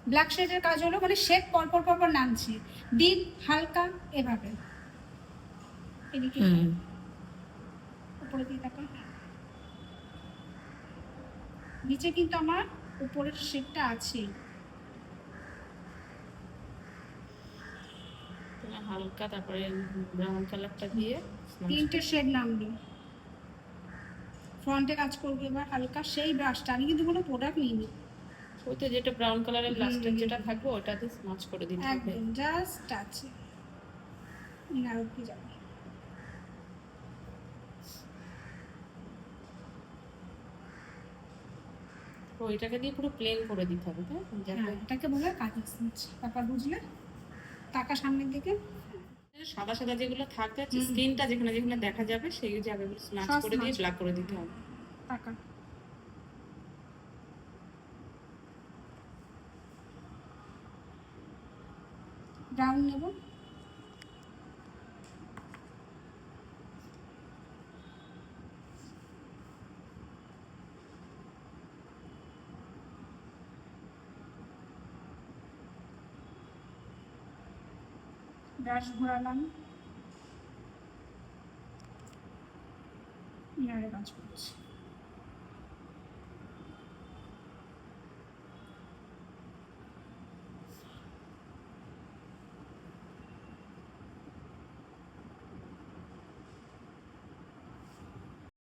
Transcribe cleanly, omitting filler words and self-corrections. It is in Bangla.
ব্ল্যাক শেডের কাজ হলো মানে শেড পরপর পরপর নামছে, ডিপ হালকা এভাবে। এদিকে উপরে দিয়ে দেখো, নিচে কিন্তু আমার উপরের শেডটা আছে। হালকা তারপরে ব্রাউন কালারটা দিয়ে তিনটে শেড নামলো। ফ্রন্টে কাজ করবো এবার হালকা, সেই ব্রাশটা আমি কিন্তু কোনো প্রোডাক্ট নিইনি, ওই তো যেটা ব্রাউন কালারের লাস্টের যেটা থাকবে ওটাতে স্মাচ করে দিতে হবে একদম জাস্ট আছে। আর কি যাবে, ওইটাকে দিয়ে পুরো প্লেন করে দিতে হবে, তাই হ্যাঁ এটাকে বলে কাটিং স্মাচ। ব্যাপার বুঝলে? টাকা সামনের দিকে সাদা সাদা যেগুলো থাকবে, স্কিনটা যেখানে যেখানে দেখা যাবে সেই জায়গাগুলো স্মাচ করে দিয়ে ব্ল্যাক করে দিতে হবে। টাকা ব্রাউন নেব, ব্রাশ ঘোরালাম, ইয়ারে কাজ করছি।